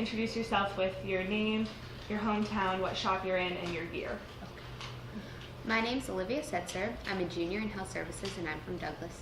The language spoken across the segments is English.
Introduce yourself with your name, your hometown, what shop you're in, and your year. My name's Olivia Setzer. I'm a junior in health services and I'm from Douglas.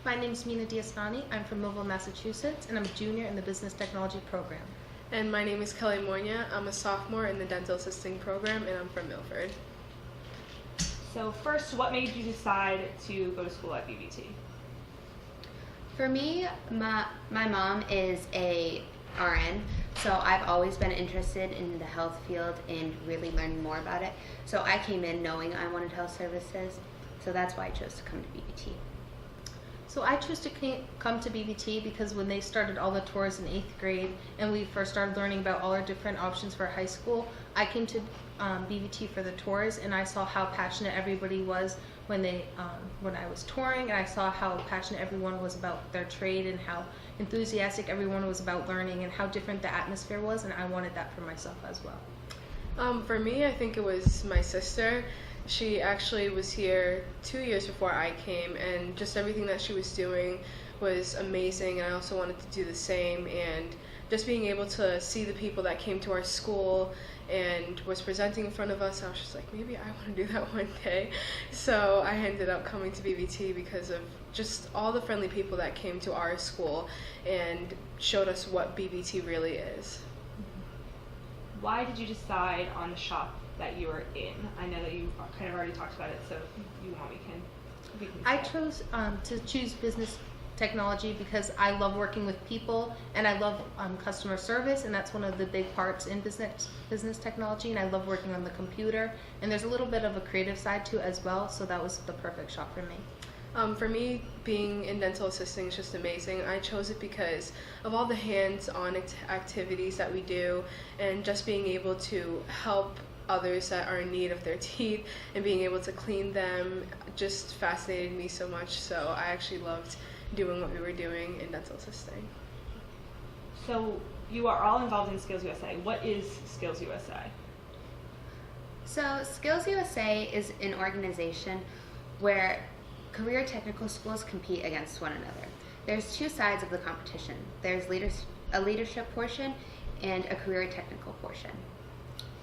My name's Mina Diasnani. I'm from Millville, Massachusetts, and I'm a junior in the business technology program. And my name is Kelly Moynia. I'm a sophomore in the dental assisting program, and I'm from Milford. So first, what made you decide to go to school at BVT? For me, my mom is a RN, so I've always been interested in the health field and really learning more about it. So I came in knowing I wanted health services, so that's why I chose to come to BVT. So I chose to come to BVT because when they started all the tours in 8th grade and we first started learning about all our different options for high school, I came to BVT for the tours, and I saw how passionate everybody was when I was touring, and I saw how passionate everyone was about their trade and how enthusiastic everyone was about learning and how different the atmosphere was, and I wanted that for myself as well. For me, I think it was my sister. She actually was here 2 years before I came, and just everything that she was doing was amazing, and I also wanted to do the same. And just being able to see the people that came to our school and was presenting in front of us, I was just like, maybe I want to do that one day. So I ended up coming to BVT because of just all the friendly people that came to our school and showed us what BVT really is. Why did you decide on the shop that you were in? I know that you kind of already talked about it, so if you want, we can I chose to choose business technology because I love working with people and I love customer service, and that's one of the big parts in business technology, and I love working on the computer, and there's a little bit of a creative side to it as well, so that was the perfect shop for me. For me, being in dental assisting is just amazing. I chose it because of all the hands-on activities that we do, and just being able to help others that are in need of their teeth and being able to clean them just fascinated me so much. So I actually loved doing what we were doing in dental assisting. So you are all involved in Skills USA. What is Skills USA? So Skills USA is an organization where career technical schools compete against one another. There's two sides of the competition. There's a leadership portion and a career technical portion.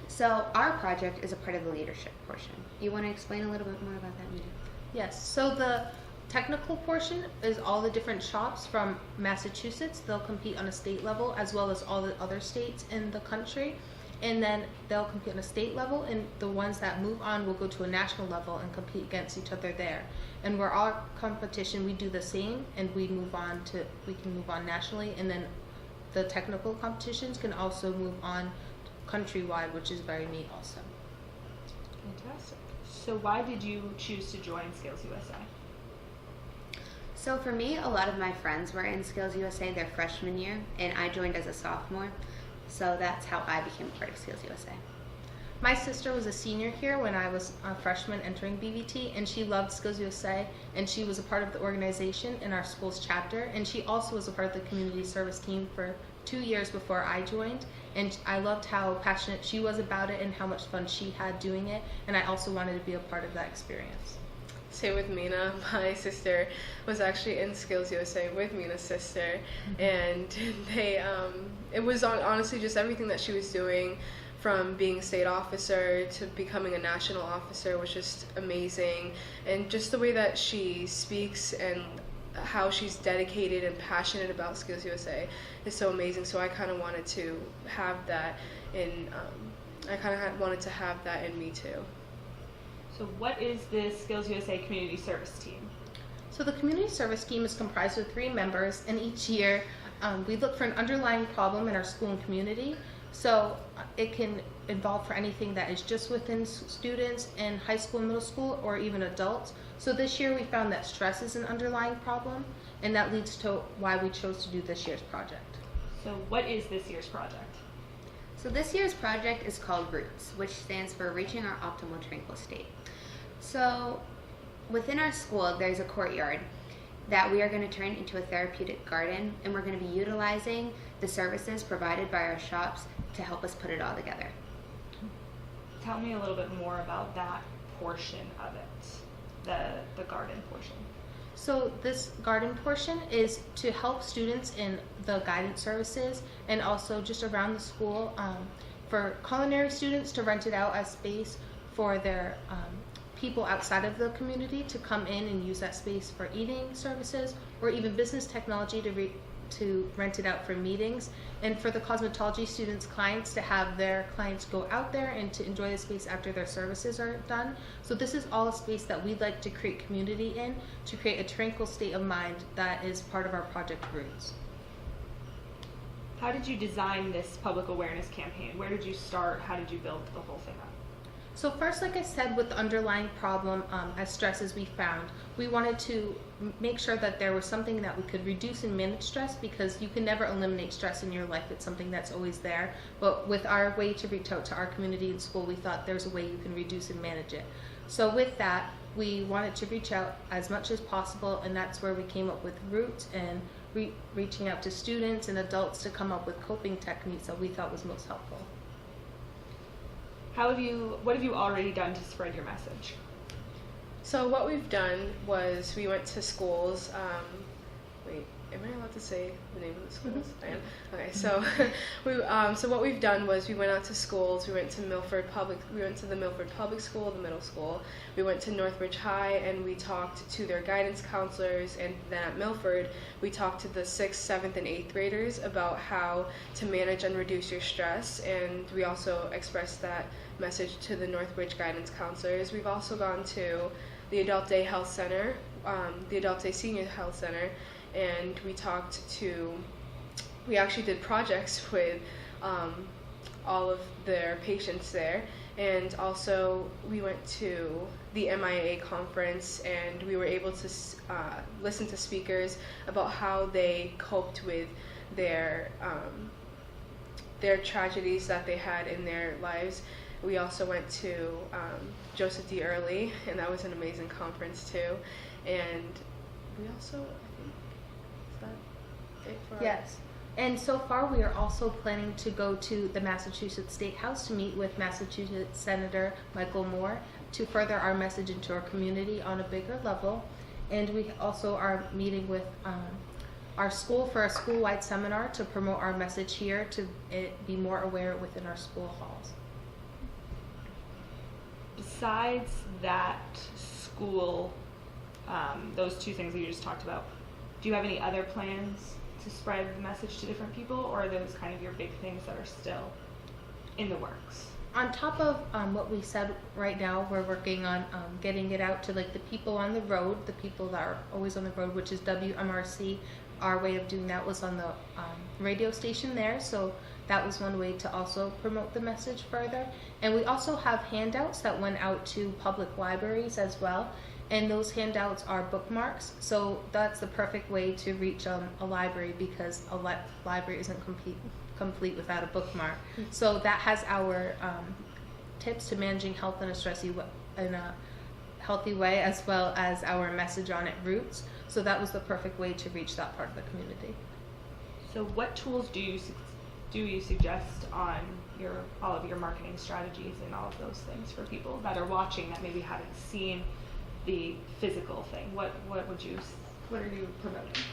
So our project is a part of the leadership portion. You want to explain a little bit more about that, Mina? Yes, so the technical portion is all the different shops from Massachusetts. They'll compete on a state level as well as all the other states in the country, and then they'll compete on a state level, and the ones that move on will go to a national level and compete against each other there. And where our competition, we do the same, and we can move on nationally, and then the technical competitions can also move on countrywide, which is very neat also. Fantastic. So why did you choose to join Skills USA? So for me, a lot of my friends were in Skills USA their freshman year, and I joined as a sophomore. So that's how I became part of Skills USA. My sister was a senior here when I was a freshman entering BVT, and she loved Skills USA, and she was a part of the organization in our school's chapter, and she also was a part of the community service team for 2 years before I joined, and I loved how passionate she was about it and how much fun she had doing it, and I also wanted to be a part of that experience. Same with Mina. My sister was actually in Skills USA with Mina's sister, and it was honestly just everything that she was doing, from being a state officer to becoming a national officer, was just amazing. And just the way that she speaks and how she's dedicated and passionate about Skills USA is so amazing. So I kind of wanted to have that in me too. So what is this Skills USA Community Service Team? So the community service team is comprised of 3 members, and each year we look for an underlying problem in our school and community. So it can involve for anything that is just within students in high school and middle school, or even adults. So this year we found that stress is an underlying problem, and that leads to why we chose to do this year's project. So what is this year's project? So this year's project is called ROOTS, which stands for Reaching Our Optimal Tranquil State. So within our school, there's a courtyard that we are going to turn into a therapeutic garden, and we're going to be utilizing the services provided by our shops to help us put it all together. Tell me a little bit more about that portion of it, the garden portion. So this garden portion is to help students in the guidance services and also just around the school for culinary students to rent it out as space for their people outside of the community to come in and use that space for eating services, or even business technology to rent it out for meetings, and for the cosmetology students' clients to have their clients go out there and to enjoy the space after their services are done. So this is all a space that we'd like to create community in, to create a tranquil state of mind that is part of our project Roots. How did you design this public awareness campaign? Where did you start? How did you build the whole thing up? So first, like I said, with the underlying problem as stress as we found, we wanted to make sure that there was something that we could reduce and manage stress, because you can never eliminate stress in your life. It's something that's always there. But with our way to reach out to our community and school, we thought there's a way you can reduce and manage it. So with that, we wanted to reach out as much as possible, and that's where we came up with Roots and reaching out to students and adults to come up with coping techniques that we thought was most helpful. What have you already done to spread your message? So what we've done was we went to schools. Wait, am I allowed to say the name of the schools? Mm-hmm. I am. Okay, so so what we've done was we went out to schools. We went to the Milford Public School, the middle school. We went to Northridge High, and we talked to their guidance counselors. And then at Milford, we talked to the 6th, 7th, and 8th graders about how to manage and reduce your stress. And we also expressed that message to the Northridge guidance counselors. We've also gone to the Adult Day Health Center, the Adult Day Senior Health Center, and we actually did projects with all of their patients there. And also we went to the MIA conference, and we were able to listen to speakers about how they coped with their tragedies that they had in their lives. We also went to Joseph D. Early, and that was an amazing conference too. And we also, I think, is that it for Yes. And so far, we are also planning to go to the Massachusetts State House to meet with Massachusetts Senator Michael Moore to further our message into our community on a bigger level. And we also are meeting with our school for a school-wide seminar to promote our message here, to be more aware within our school halls. Besides that school, those two things that you just talked about, do you have any other plans to spread the message to different people, or are those kind of your big things that are still in the works? On top of what we said right now, we're working on getting it out to like the people on the road, the people that are always on the road, which is WMRC. Our way of doing that was on the radio station there, so that was one way to also promote the message further. And we also have handouts that went out to public libraries as well, and those handouts are bookmarks, so that's the perfect way to reach a library, because a library isn't complete without a bookmark. So that has our tips to managing health in a healthy way, as well as our message on it, Roots. So that was the perfect way to reach that part of the community. So what tools do you suggest on all of your marketing strategies and all of those things for people that are watching that maybe haven't seen the physical thing? What are you promoting?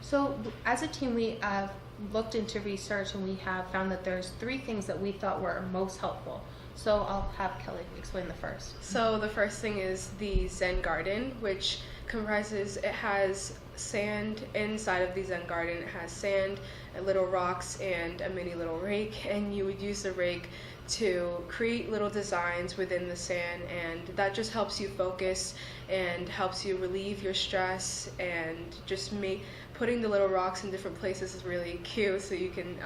So as a team, we have looked into research, and we have found that there's 3 things that we thought were most helpful. So I'll have Kelly explain the first. So the first thing is the Zen Garden, which it has sand inside of the Zen Garden. It has sand, little rocks, and a mini little rake, and you would use the rake to create little designs within the sand, and that just helps you focus and helps you relieve your stress, and just putting the little rocks in different places is really cute, so you can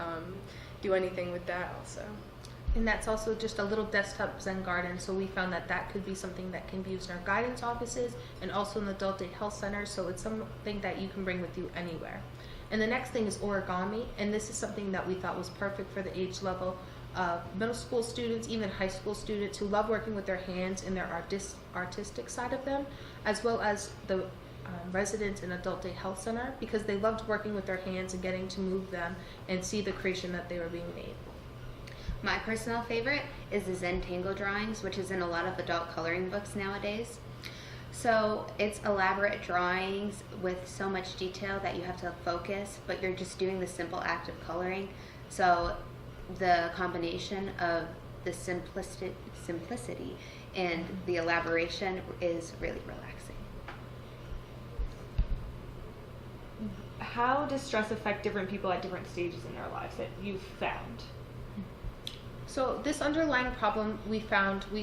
do anything with that also. And that's also just a little desktop Zen Garden, so we found that that could be something that can be used in our guidance offices and also in the Adult Day Health Center, so it's something that you can bring with you anywhere. And the next thing is Origami, and this is something that we thought was perfect for the age level of middle school students, even high school students who love working with their hands and their artistic side of them, as well as the residents in Adult Day Health Center, because they loved working with their hands and getting to move them and see the creation that they were being made. My personal favorite is the Zen Tango drawings, which is in a lot of adult coloring books nowadays. So it's elaborate drawings with so much detail that you have to focus, but you're just doing the simple act of coloring. So the combination of the simplicity and the elaboration is really relaxing. How does stress affect different people at different stages in their lives that you've found? So this underlying problem we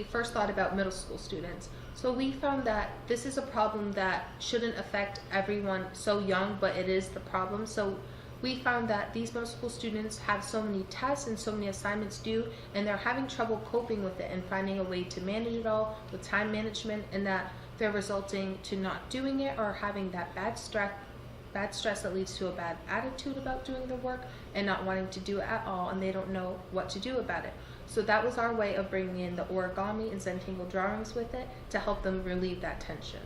first thought about middle school students. So we found that this is a problem that shouldn't affect everyone so young, but it is the problem. So we found that these middle school students have so many tests and so many assignments due, and they're having trouble coping with it and finding a way to manage it all with time management, and that they're resulting to not doing it or having that bad stress that leads to a bad attitude about doing the work and not wanting to do it at all, and they don't know what to do about it. So that was our way of bringing in the origami and Zen drawings with it to help them relieve that tension.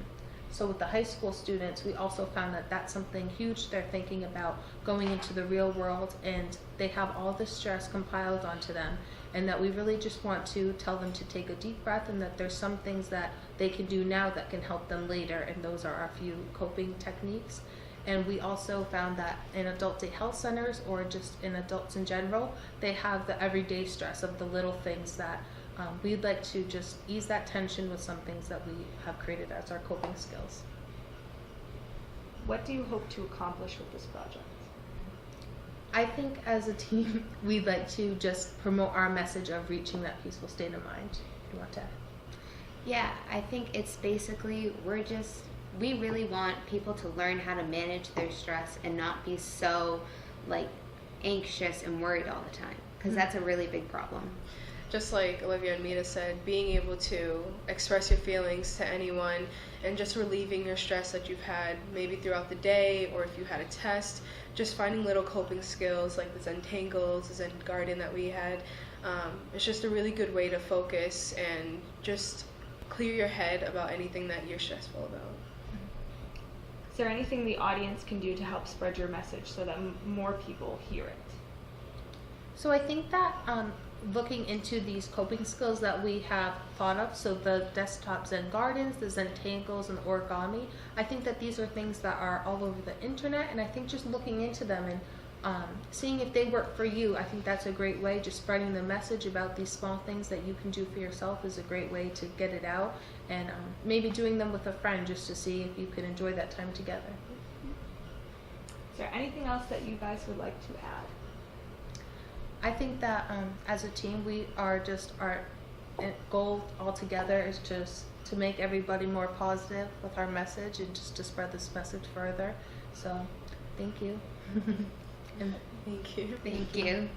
So with the high school students, we also found that that's something huge they're thinking about going into the real world, and they have all this stress compiled onto them, and that we really just want to tell them to take a deep breath, and that there's some things that they can do now that can help them later, and those are our few coping techniques. And we also found that in adult day health centers, or just in adults in general, they have the everyday stress of the little things that we'd like to just ease that tension with some things that we have created as our coping skills. What do you hope to accomplish with this project? I think as a team, we'd like to just promote our message of reaching that peaceful state of mind. You want to? Yeah, I think it's basically we really want people to learn how to manage their stress and not be so anxious and worried all the time, because that's a really big problem. Just like Olivia and Mita said, being able to express your feelings to anyone and just relieving your stress that you've had maybe throughout the day, or if you had a test, just finding little coping skills like the Zen Tangles, the Zen Garden that we had. It's just a really good way to focus and just clear your head about anything that you're stressful about. Is there anything the audience can do to help spread your message so that more people hear it? So I think that looking into these coping skills that we have thought of, so the desktop Zen Gardens, the Zen Tangles, and the origami, I think that these are things that are all over the internet, and I think just looking into them and seeing if they work for you, I think that's a great way. Just spreading the message about these small things that you can do for yourself is a great way to get it out, and maybe doing them with a friend just to see if you can enjoy that time together. Is there anything else that you guys would like to add? I think that as a team, our goal all together is just to make everybody more positive with our message and just to spread this message further. So thank you. Thank you. Thank you.